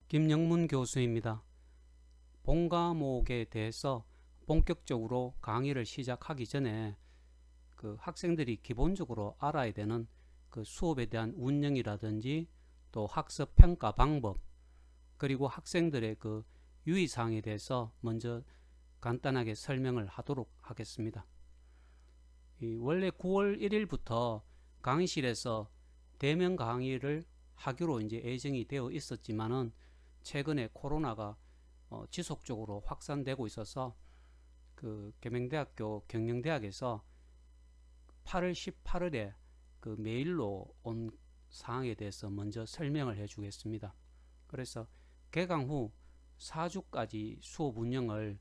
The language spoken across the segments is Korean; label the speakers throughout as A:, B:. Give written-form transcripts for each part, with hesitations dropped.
A: 김영문 교수입니다. 본 과목에 대해서 본격적으로 강의를 시작하기 전에 학생들이 기본적으로 알아야 되는 수업에 대한 운영이라든지 또 학습 평가 방법, 그리고 학생들의 유의사항에 대해서 먼저 간단하게 설명을 하도록 하겠습니다. 원래 9월 1일부터 강의실에서 대면 강의를 하기로 이제 예정이 되어 있었지만은 최근에 코로나가 지속적으로 확산되고 있어서 계명대학교 경영대학에서 8월 18일에 메일로 온 사항에 대해서 먼저 설명을 해 주겠습니다. 그래서 개강 후 4주까지 수업 운영을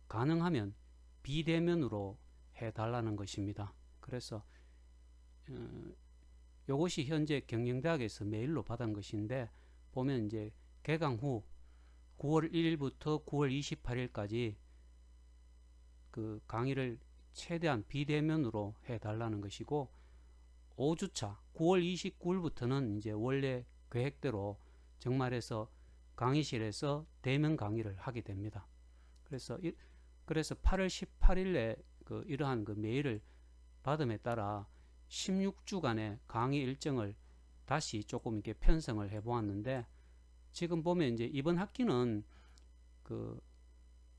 A: 가능하면 비대면으로 해달라는 것입니다. 그래서 이것이 현재 경영대학에서 메일로 받은 것인데, 보면 이제 개강 후 9월 1일부터 9월 28일까지 강의를 최대한 비대면으로 해달라는 것이고, 5주차 9월 29일부터는 이제 원래 계획대로 정말해서 강의실에서 대면 강의를 하게 됩니다. 그래서 8월 18일에 이러한 메일을 받음에 따라 16주간의 강의 일정을 다시 조금 이렇게 편성을 해 보았는데, 지금 보면 이제 이번 학기는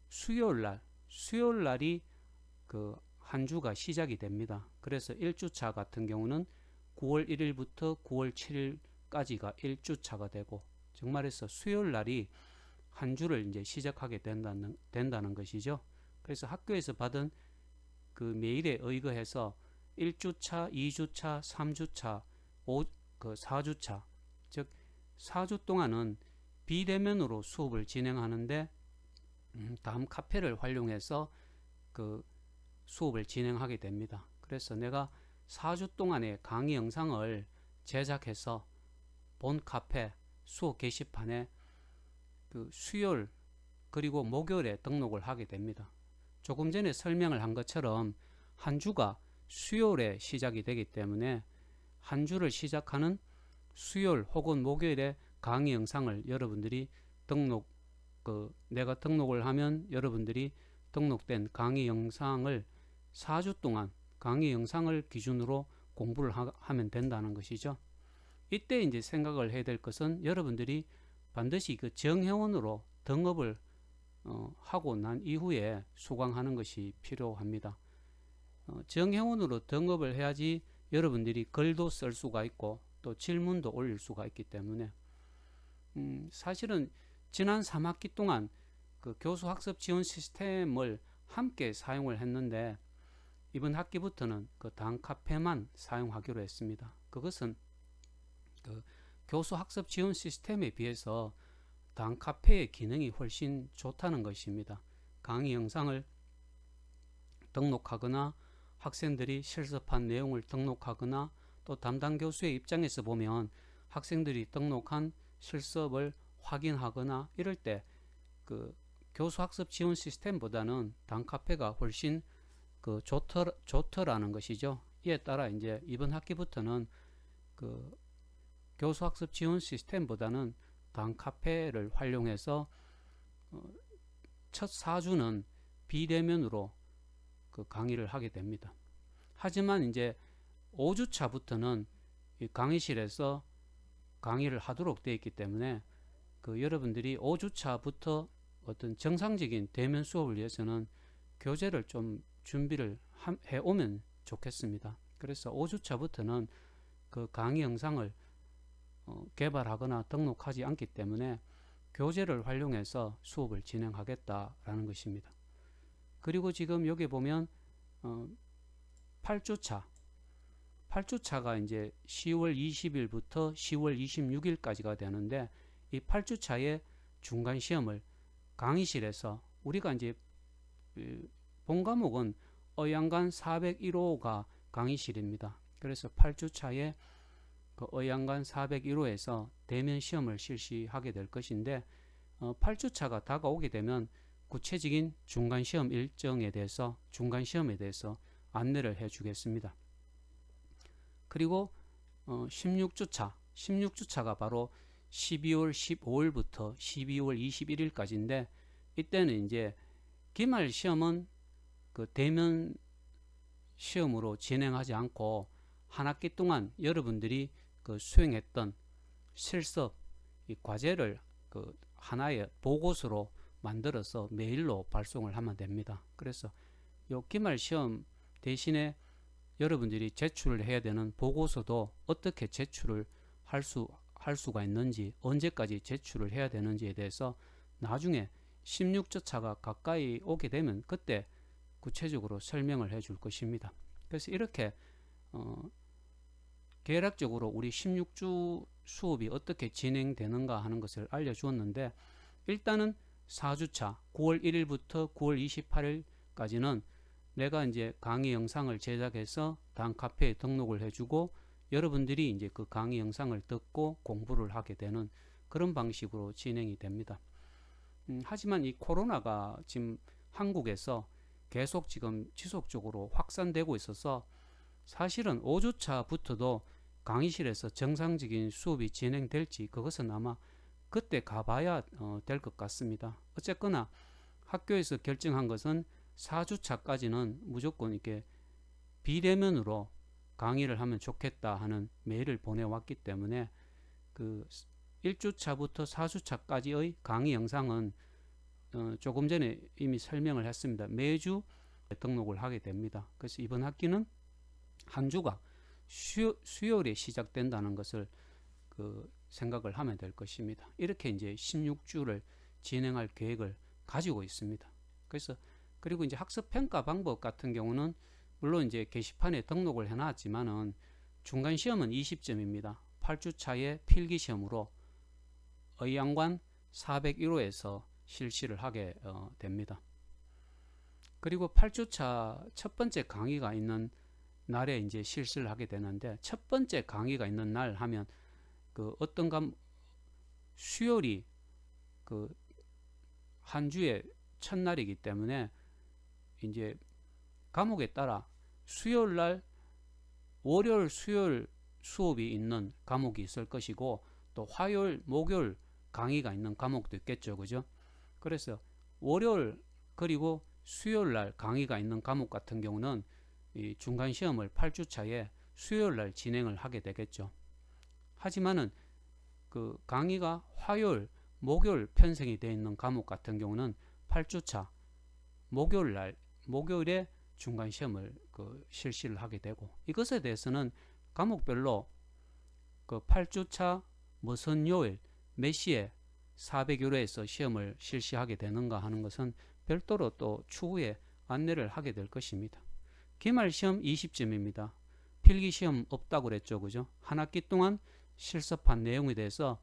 A: 수요일 날이 한 주가 시작이 됩니다. 그래서 1주차 같은 경우는 9월 1일부터 9월 7일까지가 1주차가 되고, 정말해서 수요일 날이 한 주를 이제 시작하게 된다는 것이죠. 그래서 학교에서 받은 메일에 의거해서 1주차, 2주차, 3주차, 4주차, 즉 4주 동안은 비대면으로 수업을 진행하는데, 다음 카페를 활용해서 수업을 진행하게 됩니다. 그래서 내가 4주 동안의 강의 영상을 제작해서 본 카페 수업 게시판에 수요일 그리고 목요일에 등록을 하게 됩니다. 조금 전에 설명을 한 것처럼 한 주가 수요일에 시작이 되기 때문에 한 주를 시작하는 수요일 혹은 목요일에 강의 영상을 여러분들이 내가 등록을 하면 여러분들이 등록된 강의 영상을 4주 동안 강의 영상을 기준으로 공부를 하면 된다는 것이죠. 이때 이제 생각을 해야 될 것은, 여러분들이 반드시 정회원으로 등업을 하고 난 이후에 수강하는 것이 필요합니다. 정회원으로 등업을 해야지 여러분들이 글도 쓸 수가 있고 또 질문도 올릴 수가 있기 때문에, 사실은 지난 3학기 동안 교수 학습 지원 시스템을 함께 사용을 했는데, 이번 학기부터는 단 카페만 사용하기로 했습니다. 그것은 교수 학습 지원 시스템에 비해서 단 카페의 기능이 훨씬 좋다는 것입니다. 강의 영상을 등록하거나 학생들이 실습한 내용을 등록하거나, 또 담당 교수의 입장에서 보면 학생들이 등록한 실습을 확인하거나 이럴 때 교수 학습 지원 시스템보다는 단카페가 훨씬 좋더라는 것이죠. 이에 따라 이제 이번 학기부터는 교수 학습 지원 시스템보다는 단카페를 활용해서 첫 4주는 비대면으로 강의를 하게 됩니다. 하지만 이제 5주차부터는 강의실에서 강의를 하도록 되어 있기 때문에 여러분들이 5주차부터 어떤 정상적인 대면 수업을 위해서는 교재를 좀 준비를 해 오면 좋겠습니다. 그래서 5주차부터는 강의 영상을 개발하거나 등록하지 않기 때문에 교재를 활용해서 수업을 진행하겠다라는 것입니다. 그리고 지금 여기 보면 8주차가 이제 10월 20일부터 10월 26일까지가 되는데, 이 8주차의 중간 시험을 강의실에서, 우리가 이제 본 과목은 의양간 401호가 강의실입니다. 그래서 8주차에 의양간 401호에서 대면 시험을 실시하게 될 것인데, 8주차가 다가오게 되면 구체적인 중간 시험에 대해서 안내를 해 주겠습니다. 그리고 16주차가 바로 12월 15일부터 12월 21일까지인데 이때는 이제 기말 시험은 그 대면 시험으로 진행하지 않고 한 학기 동안 여러분들이 그 수행했던 실습 이 과제를 그 하나의 보고서로 만들어서 메일로 발송을 하면 됩니다. 그래서 요 기말 시험 대신에 여러분들이 제출을 해야 되는 보고서도 어떻게 제출을 할 수가 있는지, 언제까지 제출을 해야 되는지에 대해서 나중에 16주차가 가까이 오게 되면 그때 구체적으로 설명을 해 줄 것입니다. 그래서 이렇게 계략적으로 우리 16주 수업이 어떻게 진행되는가 하는 것을 알려주었는데, 일단은 4주차 9월 1일부터 9월 28일까지는 내가 이제 강의 영상을 제작해서 다음 카페에 등록을 해주고 여러분들이 이제 그 강의 영상을 듣고 공부를 하게 되는 그런 방식으로 진행이 됩니다. 하지만 이 코로나가 지금 한국에서 계속 지금 지속적으로 확산되고 있어서 사실은 5주차부터도 강의실에서 정상적인 수업이 진행될지 그것은 아마 그때 가봐야 될 것 같습니다. 어쨌거나 학교에서 결정한 것은 4주차까지는 무조건 이렇게 비대면으로 강의를 하면 좋겠다 하는 메일을 보내왔기 때문에 그 1주차부터 4주차까지의 강의 영상은 조금 전에 이미 설명을 했습니다. 매주 등록을 하게 됩니다. 그래서 이번 학기는 한 주가 수요일에 시작된다는 것을 생각을 하면 될 것입니다. 이렇게 이제 16주를 진행할 계획을 가지고 있습니다. 그리고 이제 학습 평가 방법 같은 경우는 물론 이제 게시판에 등록을 해놨지만은 중간 시험은 20점입니다. 8주차의 필기 시험으로 의양관 401호에서 실시를 하게 됩니다. 그리고 8주차 첫 번째 강의가 있는 날에 이제 실시를 하게 되는데, 첫 번째 강의가 있는 날 하면 수요일이 한 주의 첫날이기 때문에 이제 과목에 따라 수요일 날 월요일 수요일 수업이 있는 과목이 있을 것이고 또 화요일 목요일 강의가 있는 과목도 있겠죠, 그죠? 그래서 월요일 그리고 수요일 날 강의가 있는 과목 같은 경우는 이 중간 시험을 8주차에 수요일 날 진행을 하게 되겠죠. 하지만은 그 강의가 화요일 목요일 편성이 되어 있는 과목 같은 경우는 8주차 목요일에 중간 시험을 실시를 하게 되고, 이것에 대해서는 과목별로 8주차 무슨 요일 몇 시에 401호에서 시험을 실시하게 되는가 하는 것은 별도로 또 추후에 안내를 하게 될 것입니다. 기말 시험 20점입니다. 필기 시험 없다고 그랬죠, 그죠? 한 학기 동안 실습한 내용에 대해서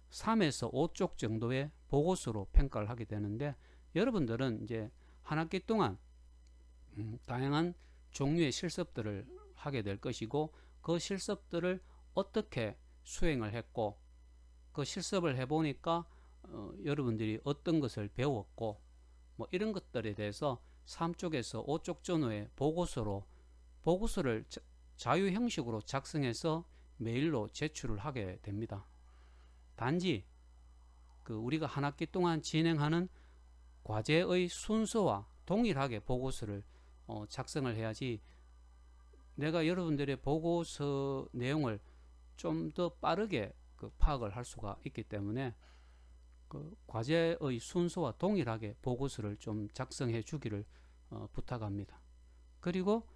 A: 3에서 5쪽 정도의 보고서로 평가를 하게 되는데, 여러분들은 이제 한 학기 동안 다양한 종류의 실습들을 하게 될 것이고, 그 실습들을 어떻게 수행을 했고 그 실습을 해보니까 여러분들이 어떤 것을 배웠고 뭐 이런 것들에 대해서 3쪽에서 5쪽 전후의 보고서를 자유 형식으로 작성해서 메일로 제출을 하게 됩니다. 단지 우리가 한 학기 동안 진행하는 과제의 순서와 동일하게 보고서를 작성을 해야지, 내가 여러분들의 보고서 내용을 좀 더 빠르게 파악을 할 수가 있기 때문에 과제의 순서와 동일하게 보고서를 좀 작성해 주기를 부탁합니다. 그리고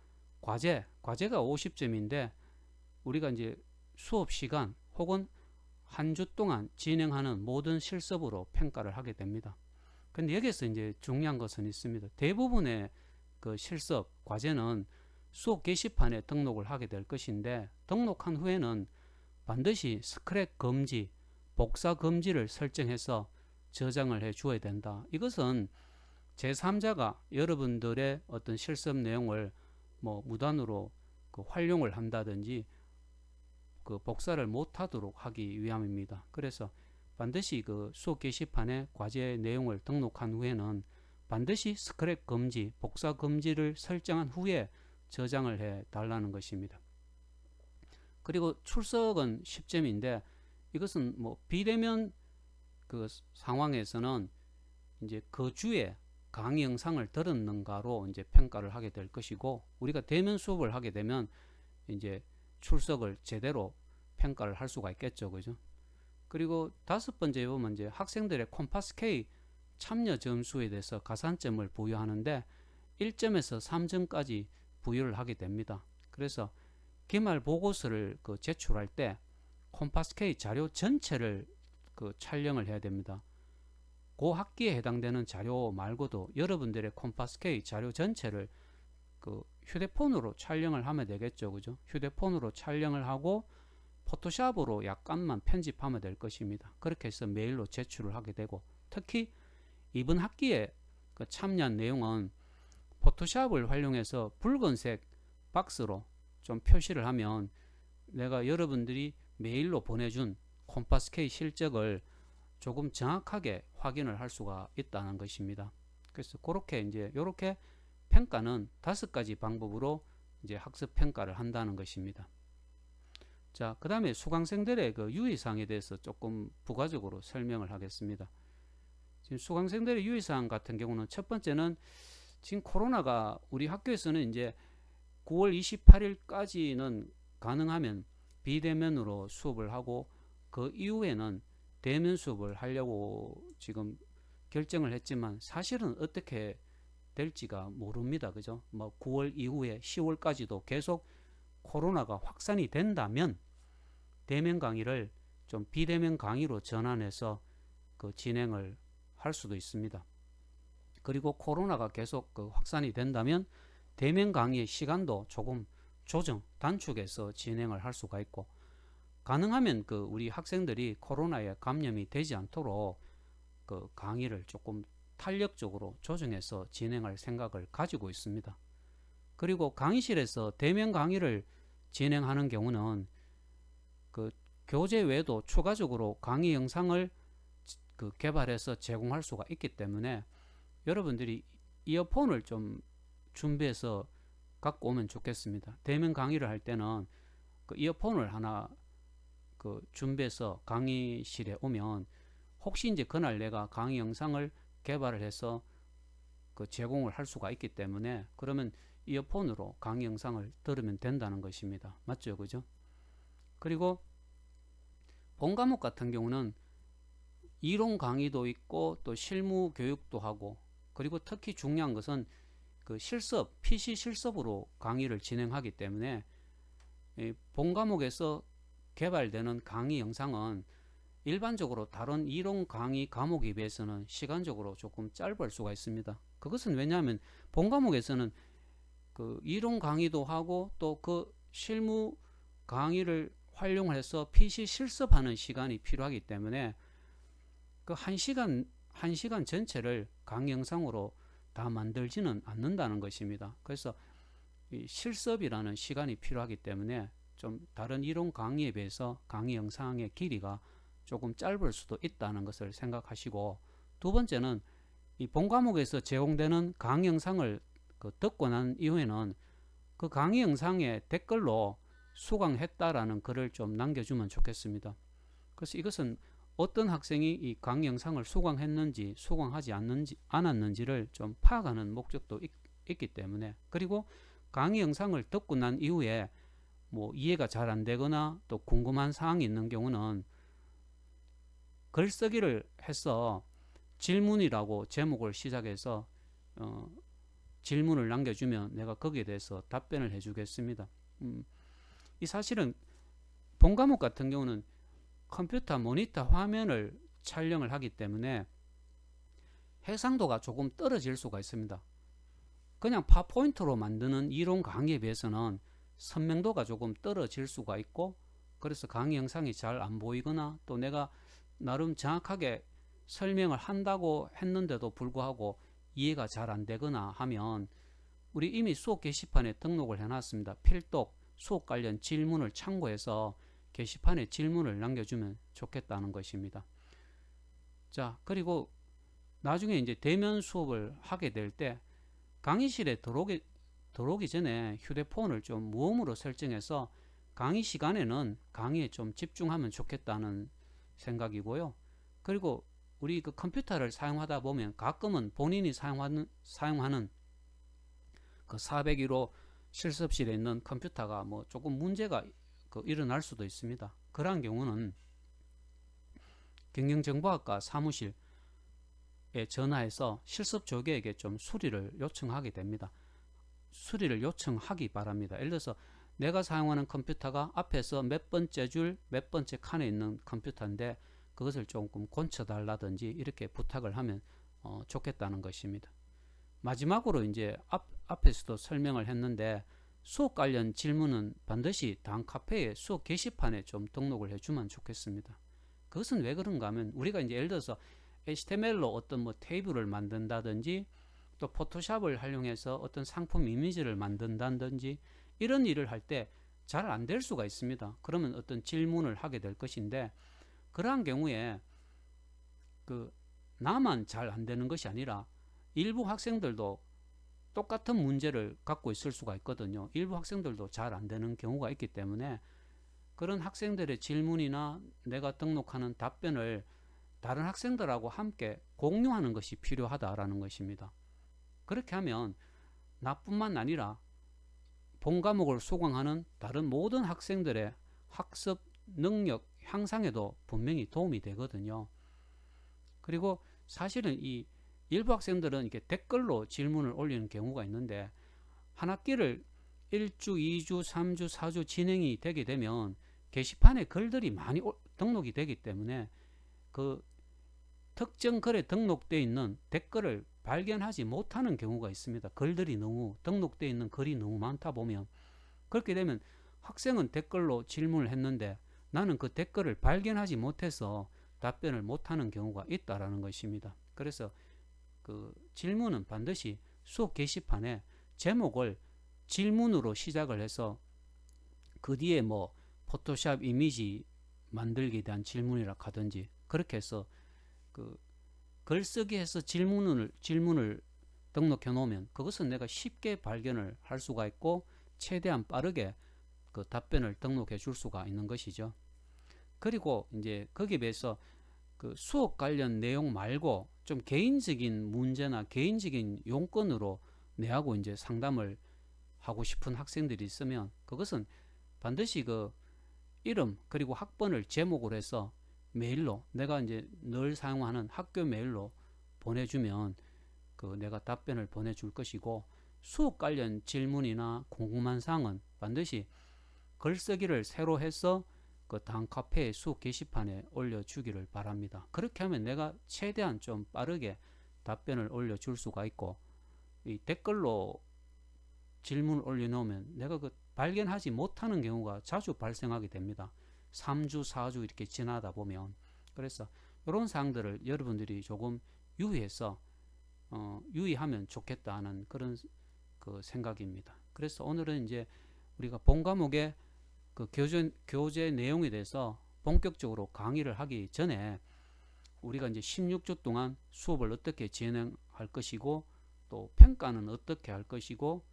A: 과제가 50점인데 우리가 이제 수업 시간 혹은 한 주 동안 진행하는 모든 실습으로 평가를 하게 됩니다. 근데 여기서 이제 중요한 것은 있습니다. 대부분의 실습 과제는 수업 게시판에 등록을 하게 될 것인데, 등록한 후에는 반드시 스크랩 금지, 복사 금지를 설정해서 저장을 해 주어야 된다. 이것은 제3자가 여러분들의 어떤 실습 내용을 뭐 무단으로 활용을 한다든지 복사를 못하도록 하기 위함입니다. 그래서 반드시 수업 게시판에 과제 내용을 등록한 후에는 반드시 스크랩 금지, 복사 금지를 설정한 후에 저장을 해 달라는 것입니다. 그리고 출석은 10점인데 이것은 뭐 비대면 그 상황에서는 이제 그 주에 강의 영상을 들었는가로 이제 평가를 하게 될 것이고, 우리가 대면 수업을 하게 되면 이제 출석을 제대로 평가를 할 수가 있겠죠. 그죠? 그리고 다섯 번째 보면 이제 학생들의 콤파스 K 참여 점수에 대해서 가산점을 부여하는데 1점에서 3점까지 부여를 하게 됩니다. 그래서 기말 보고서를 그 제출할 때 콤파스 K 자료 전체를 그 촬영을 해야 됩니다. 그 학기에 해당되는 자료 말고도 여러분들의 콤파스 K 자료 전체를 그 휴대폰으로 촬영을 하면 되겠죠. 그죠? 휴대폰으로 촬영을 하고 포토샵으로 약간만 편집하면 될 것입니다. 그렇게 해서 메일로 제출을 하게 되고, 특히 이번 학기에 그 참여한 내용은 포토샵을 활용해서 붉은색 박스로 좀 표시를 하면 내가 여러분들이 메일로 보내준 콤파스 K 실적을 조금 정확하게 확인을 할 수가 있다는 것입니다. 그래서 그렇게 이제 이렇게 평가는 5가지 방법으로 이제 학습 평가를 한다는 것입니다. 자, 그 다음에 수강생들의 그 유의사항에 대해서 조금 부가적으로 설명을 하겠습니다. 지금 수강생들의 유의사항 같은 경우는 첫 번째는 지금 코로나가 우리 학교에서는 이제 9월 28일까지는 가능하면 비대면으로 수업을 하고 그 이후에는 대면 수업을 하려고 지금 결정을 했지만 사실은 어떻게 될지가 모릅니다. 그죠? 뭐 9월 이후에 10월까지도 계속 코로나가 확산이 된다면 대면 강의를 좀 비대면 강의로 전환해서 그 진행을 할 수도 있습니다. 그리고 코로나가 계속 그 확산이 된다면 대면 강의의 시간도 조금 조정, 단축해서 진행을 할 수가 있고, 가능하면 그 우리 학생들이 코로나에 감염이 되지 않도록 그 강의를 조금 탄력적으로 조정해서 진행할 생각을 가지고 있습니다. 그리고 강의실에서 대면 강의를 진행하는 경우는 그 교재 외에도 추가적으로 강의 영상을 그 개발해서 제공할 수가 있기 때문에 여러분들이 이어폰을 좀 준비해서 갖고 오면 좋겠습니다. 대면 강의를 할 때는 그 이어폰을 하나 그 준비해서 강의실에 오면 혹시 이제 그날 내가 강의 영상을 개발을 해서 그 제공을 할 수가 있기 때문에 그러면 이어폰으로 강의 영상을 들으면 된다는 것입니다. 맞죠? 그죠? 그리고 본 과목 같은 경우는 이론 강의도 있고 또 실무 교육도 하고, 그리고 특히 중요한 것은 그 실습, PC 실습으로 강의를 진행하기 때문에 본 과목에서 개발되는 강의 영상은 일반적으로 다른 이론 강의 과목에 비해서는 시간적으로 조금 짧을 수가 있습니다. 그것은 왜냐하면 본 과목에서는 그 이론 강의도 하고 또 그 실무 강의를 활용해서 PC 실습하는 시간이 필요하기 때문에 그 1시간 전체를 강의 영상으로 다 만들지는 않는다는 것입니다. 그래서 이 실습이라는 시간이 필요하기 때문에 좀 다른 이론 강의에 비해서 강의 영상의 길이가 조금 짧을 수도 있다는 것을 생각하시고, 두 번째는 이 본 과목에서 제공되는 강의 영상을 그 듣고 난 이후에는 그 강의 영상에 댓글로 수강했다라는 글을 좀 남겨주면 좋겠습니다. 그래서 이것은 어떤 학생이 이 강의 영상을 수강했는지 수강하지 않았는지를 좀 파악하는 목적도 있기 때문에, 그리고 강의 영상을 듣고 난 이후에 뭐 이해가 잘 안 되거나 또 궁금한 사항이 있는 경우는 글쓰기를 해서 질문이라고 제목을 시작해서 질문을 남겨주면 내가 거기에 대해서 답변을 해주겠습니다. 이 사실은 본 과목 같은 경우는 컴퓨터 모니터 화면을 촬영을 하기 때문에 해상도가 조금 떨어질 수가 있습니다. 그냥 파워포인트로 만드는 이론 강의에 비해서는 선명도가 조금 떨어질 수가 있고, 그래서 강의 영상이 잘 안 보이거나 또 내가 나름 정확하게 설명을 한다고 했는데도 불구하고 이해가 잘 안 되거나 하면 우리 이미 수업 게시판에 등록을 해놨습니다. 필독 수업 관련 질문을 참고해서 게시판에 질문을 남겨주면 좋겠다는 것입니다. 자, 그리고 나중에 이제 대면 수업을 하게 될 때 강의실에 들어오기 전에 휴대폰을 좀 무음으로 설정해서 강의 시간에는 강의에 좀 집중하면 좋겠다는 생각이고요. 그리고 우리 그 컴퓨터를 사용하다 보면 가끔은 본인이 사용하는 그 401호 실습실에 있는 컴퓨터가 뭐 조금 문제가 일어날 수도 있습니다. 그러한 경우는 경영정보학과 사무실에 전화해서 실습 조교에게 좀 수리를 요청하게 됩니다. 수리를 요청하기 바랍니다. 예를 들어서 내가 사용하는 컴퓨터가 앞에서 몇 번째 줄 몇 번째 칸에 있는 컴퓨터인데 그것을 조금 고쳐달라든지 이렇게 부탁을 하면 좋겠다는 것입니다. 마지막으로 이제 앞에서도 설명을 했는데 수업 관련 질문은 반드시 다음 카페의 수업 게시판에 좀 등록을 해주면 좋겠습니다. 그것은 왜 그런가 하면 우리가 이제 예를 들어서 HTML로 어떤 뭐 테이블을 만든다든지 또 포토샵을 활용해서 어떤 상품 이미지를 만든다든지 이런 일을 할 때 잘 안 될 수가 있습니다. 그러면 어떤 질문을 하게 될 것인데 그러한 경우에 나만 잘 안 되는 것이 아니라 일부 학생들도 똑같은 문제를 갖고 있을 수가 있거든요. 일부 학생들도 잘 안 되는 경우가 있기 때문에 그런 학생들의 질문이나 내가 등록하는 답변을 다른 학생들하고 함께 공유하는 것이 필요하다라는 것입니다. 그렇게 하면 나뿐만 아니라 본 과목을 수강하는 다른 모든 학생들의 학습 능력 향상에도 분명히 도움이 되거든요. 그리고 사실은 이 일부 학생들은 이렇게 댓글로 질문을 올리는 경우가 있는데 한 학기를 1주, 2주, 3주, 4주 진행이 되게 되면 게시판에 글들이 많이 등록이 되기 때문에 그 특정 글에 등록되어 있는 댓글을 발견하지 못하는 경우가 있습니다. 글들이 너무 등록되어 있는 글이 너무 많다 보면 그렇게 되면 학생은 댓글로 질문을 했는데 나는 그 댓글을 발견하지 못해서 답변을 못하는 경우가 있다라는 것입니다. 그래서 그 질문은 반드시 수업 게시판에 제목을 질문으로 시작을 해서 그 뒤에 뭐 포토샵 이미지 만들기에 대한 질문이라 하든지 그렇게 해서 그 글쓰기해서 질문을 등록해 놓으면 그것은 내가 쉽게 발견을 할 수가 있고 최대한 빠르게 그 답변을 등록해 줄 수가 있는 것이죠. 그리고 이제 거기에 비해서 그 수업 관련 내용 말고 좀 개인적인 문제나 개인적인 용건으로 내하고 이제 상담을 하고 싶은 학생들이 있으면 그것은 반드시 그 이름 그리고 학번을 제목으로 해서 메일로 내가 이제 늘 사용하는 학교 메일로 보내주면 그 내가 답변을 보내줄 것이고 수업 관련 질문이나 궁금한 사항은 반드시 글쓰기를 새로 해서 그 다음 카페의 수업 게시판에 올려주기를 바랍니다. 그렇게 하면 내가 최대한 좀 빠르게 답변을 올려줄 수가 있고 이 댓글로 질문을 올려놓으면 내가 그 발견하지 못하는 경우가 자주 발생하게 됩니다. 3주, 4주 이렇게 지나다 보면 그래서 이런 사항들을 여러분들이 조금 유의해서 유의하면 좋겠다 하는 그런 그 생각입니다. 그래서 오늘은 이제 우리가 본 과목의 그 교재 내용에 대해서 본격적으로 강의를 하기 전에 우리가 이제 16주 동안 수업을 어떻게 진행할 것이고 또 평가는 어떻게 할 것이고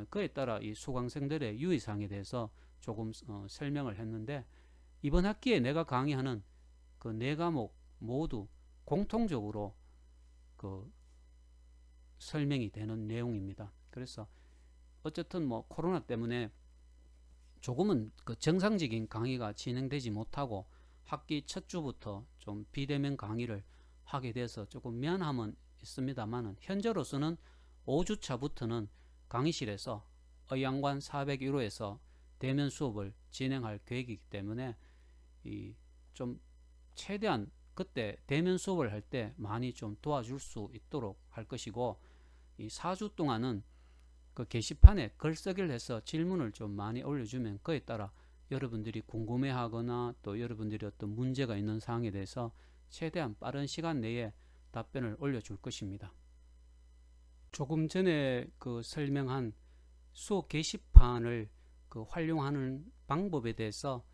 A: 그에 따라 이 수강생들의 유의사항에 대해서 조금 설명을 했는데 이번 학기에 내가 강의하는 그 4과목 모두 공통적으로 그 설명이 되는 내용입니다. 그래서 어쨌든 뭐 코로나 때문에 조금은 그 정상적인 강의가 진행되지 못하고 학기 첫 주부터 좀 비대면 강의를 하게 돼서 조금 미안함은 있습니다만은 현재로서는 5주차부터는 강의실에서 의양관 401호에서 대면 수업을 진행할 계획이기 때문에 좀 최대한 그때 대면 수업을 할 때 많이 좀 도와줄 수 있도록 할 것이고 이 4주 동안은 그 게시판에 글쓰기를 해서 질문을 좀 많이 올려주면 그에 따라 여러분들이 궁금해하거나 또 여러분들이 어떤 문제가 있는 사항에 대해서 최대한 빠른 시간 내에 답변을 올려줄 것입니다. 조금 전에 그 설명한 수업 게시판을 그 활용하는 방법에 대해서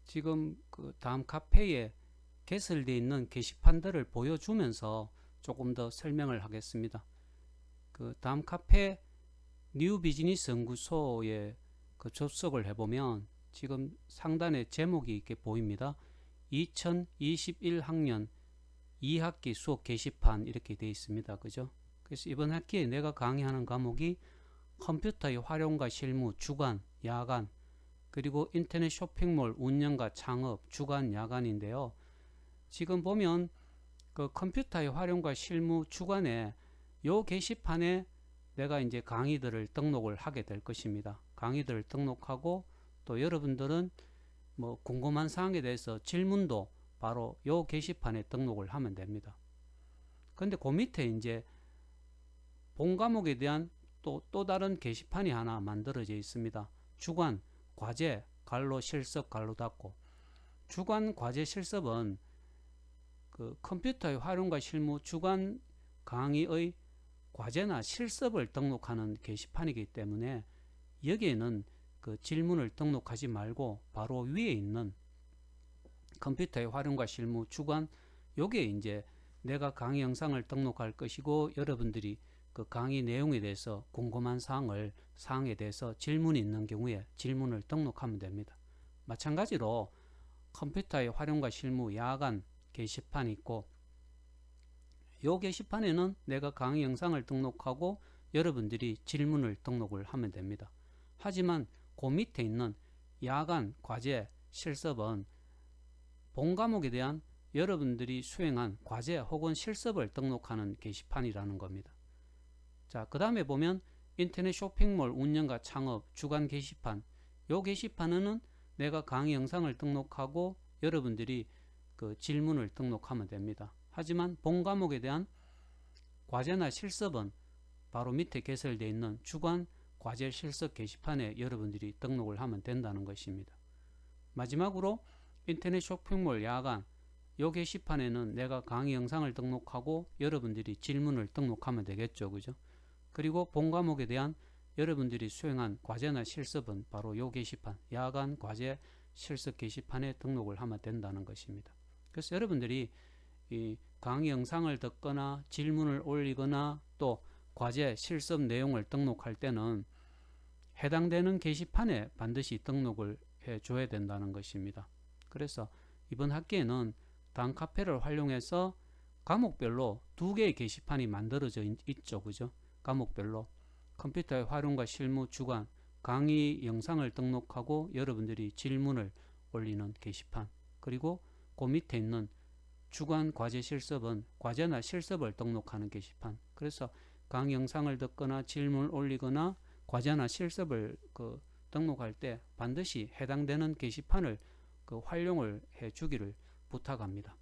A: 지금 그 다음 카페에 개설되어 있는 게시판들을 보여주면서 조금 더 설명을 하겠습니다. 그 다음 카페 뉴 비즈니스 연구소에 그 접속을 해보면 지금 상단에 제목이 이렇게 보입니다. 2021학년 2학기 수업 게시판 이렇게 되어 있습니다. 그죠? 그래서 이번 학기에 내가 강의하는 과목이 컴퓨터의 활용과 실무 주간, 야간, 그리고 인터넷 쇼핑몰 운영과 창업 주간, 야간인데요. 지금 보면 그 컴퓨터의 활용과 실무 주간에 요 게시판에 내가 이제 강의들을 등록을 하게 될 것입니다. 강의들을 등록하고 또 여러분들은 뭐 궁금한 사항에 대해서 질문도 바로 요 게시판에 등록을 하면 됩니다. 근데 그 밑에 이제 본 과목에 대한 또 다른 게시판이 하나 만들어져 있습니다. 주간 과제 갈로 실습 갈로 닫고. 주간 과제 실습은 그 컴퓨터의 활용과 실무 주간 강의의 과제나 실습을 등록하는 게시판이기 때문에 여기에는 그 질문을 등록하지 말고 바로 위에 있는 컴퓨터의 활용과 실무 주간, 요게 이제 내가 강의 영상을 등록할 것이고 여러분들이 그 강의 내용에 대해서 궁금한 사항에 대해서 질문이 있는 경우에 질문을 등록하면 됩니다. 마찬가지로 컴퓨터의 활용과 실무 야간 게시판이 있고, 요 게시판에는 내가 강의 영상을 등록하고 여러분들이 질문을 등록을 하면 됩니다. 하지만 그 밑에 있는 야간 과제 실습은 본 과목에 대한 여러분들이 수행한 과제 혹은 실습을 등록하는 게시판이라는 겁니다. 자, 그 다음에 보면 인터넷 쇼핑몰 운영과 창업 주간 게시판, 요 게시판에는 내가 강의 영상을 등록하고 여러분들이 그 질문을 등록하면 됩니다. 하지만 본 과목에 대한 과제나 실습은 바로 밑에 개설되어 있는 주간 과제 실습 게시판에 여러분들이 등록을 하면 된다는 것입니다. 마지막으로 인터넷 쇼핑몰 야간, 요 게시판에는 내가 강의 영상을 등록하고 여러분들이 질문을 등록하면 되겠죠. 그죠? 그리고 본 과목에 대한 여러분들이 수행한 과제나 실습은 바로 요 게시판, 야간 과제 실습 게시판에 등록을 하면 된다는 것입니다. 그래서 여러분들이 이 강의 영상을 듣거나 질문을 올리거나 또 과제 실습 내용을 등록할 때는 해당되는 게시판에 반드시 등록을 해 줘야 된다는 것입니다. 그래서 이번 학기에는 단카페를 활용해서 과목별로 2개의 게시판이 만들어져 있죠. 그죠? 과목별로 컴퓨터의 활용과 실무 주간 강의 영상을 등록하고 여러분들이 질문을 올리는 게시판, 그리고 그 밑에 있는 주간 과제 실습은 과제나 실습을 등록하는 게시판. 그래서 강의 영상을 듣거나 질문을 올리거나 과제나 실습을 등록할 때 반드시 해당되는 게시판을 활용을 해 주기를 부탁합니다.